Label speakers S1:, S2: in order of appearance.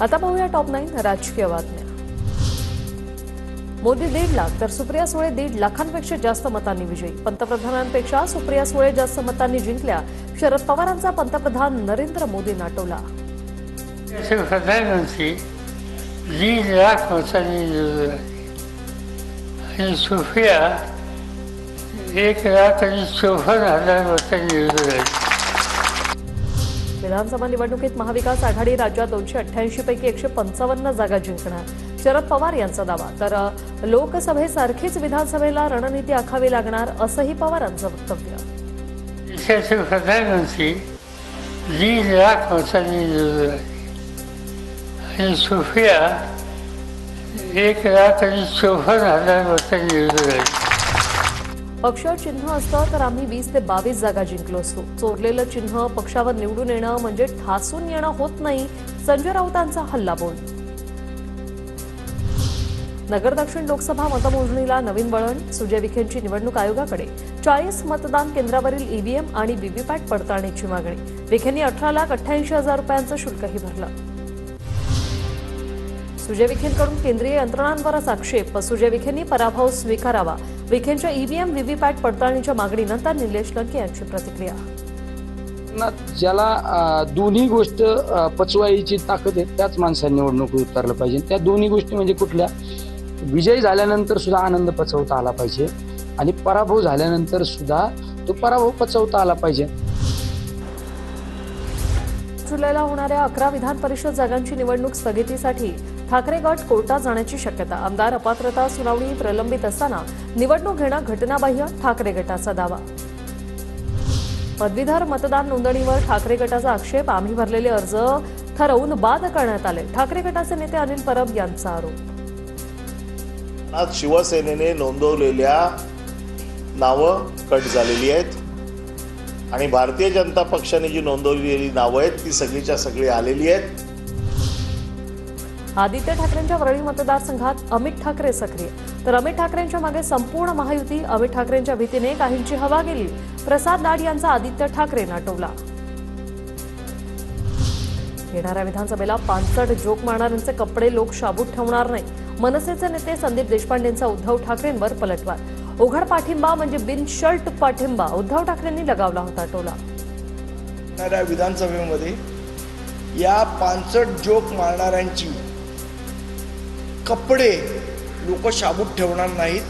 S1: आता पाहूया टॉप 9 राजकीय बातम्या। मोदी 1.5 लाख तर सुप्रिया सुळे 1.5 लाखांपेक्षा जास्त मतांनी विजयी। पंतप्रधानांपेक्षा सुप्रिया सुळे जास्त मतांनी जिंकल्या। शरद पवारांचा पंतप्रधान नरेंद्र मोदी नाटवला।
S2: प्रधानमंत्री 1.5 लाख मतांनी निवडून आले आणि सुप्रिया 1,54,000 मतांनी निवडून आली।
S1: विधानसभा निवडणुकीत महाविकास आघाडी राज्यात 288 पैकी 155 जागा जिंकणार। शरद पवार यांचा दावा। तर लोकसभेसारखीच विधानसभेला रणनीती आखावी लागणार असंही पवारांचं वक्तव्य।
S2: देशाचे प्रधानमंत्री 1.5 लाख मतांनी निवडून आले आणि सुप्रिया 1,54,000 मतांनी निवडून आली।
S1: पक्ष चिन्ह असतं तर आम्ही 20 ते 22 जागा जिंकलो असतो। चोरलेलं चिन्ह पक्षावर निवडून येणं म्हणजे ठासून येणं होत नाही। संजय राऊतांचा हल्लाबोल। नगर दक्षिण लोकसभा मतमोजणीला नवीन वळण। सुजय विखेंची निवडणूक आयोगाकडे 40 मतदान केंद्रावरील ईव्हीएम आणि व्हीव्हीपॅट पडताळणीची मागणी। विखेंनी 18,88,000 रुपयांचं शुल्कही भरलं। सुजय विखेंकडून केंद्रीय यंत्रणांवरच आक्षेप। सुजय विखेंनी पराभव स्वीकारावा। विखेंच्या ईव्हीएम व्हीव्हीपॅट पडताळणीच्या मागणीनंतर निलेश लंके यांची प्रतिक्रिया।
S3: ज्याला दोन्ही गोष्ट पचवायची ताकद आहे त्याच माणसाने निवडणूक उतरलं पाहिजे। त्या दोन्ही गोष्टी म्हणजे कुठल्या? विजय झाल्यानंतर सुद्धा आनंद पचवता आला पाहिजे आणि पराभव झाल्यानंतर सुद्धा तो पराभव पचवता आला पाहिजे।
S1: जुलैला होणाऱ्या 11 विधान परिषद जागांची निवडणूक स्थगितीसाठी ठाकरे गट कोर्टात जाण्याची शक्यता। आमदार अपात्रता सुनावणी प्रलंबित असताना निवडणूक घेणं घटनाबाह्य, ठाकरे गटाचा दावा। पदवीधर मतदान नोंदणीवर ठाकरे गटाचा आक्षेप। आम्ही भरलेले अर्ज ठरवून बाद करण्यात आले। ठाकरे गटाचे नेते अनिल परब यांचा आरोप।
S4: आज शिवसेनेने नोंदवलेल्या नावं कट झालेली आहेत आणि भारतीय जनता पक्षाने जी नोंदवलेली नावं आहेत ती सगळीच्या सगळी आलेली आहेत।
S1: आदित्य ठाकरेंच्या वरळी मतदारसंघात अमित ठाकरे सक्रिय। तर अमित ठाकरेंच्या मागे संपूर्ण महायुती। अमित ठाकरेंच्या भीतीने काहींची हवा गेली। प्रसाद लाड यांचा आदित्य ठाकरे नाटवला। येणाऱ्या विधानसभेला पानसट जोक मारणाऱ्यांचे कपडे लोक शाबूत ठेवणार नाही। मनसेचे नेते संदीप देशपांडेंचा उद्धव ठाकरेंवर पलटवार। उघड पाठिंबा म्हणजे बिन शर्ट पाठिंबा उद्धव ठाकरेंनी लगावला होता टोला।
S5: येणाऱ्या विधानसभेमध्ये या पानसट जोक मारणाऱ्यांची कपडे लोक शाबूत ठेवणार नाहीत।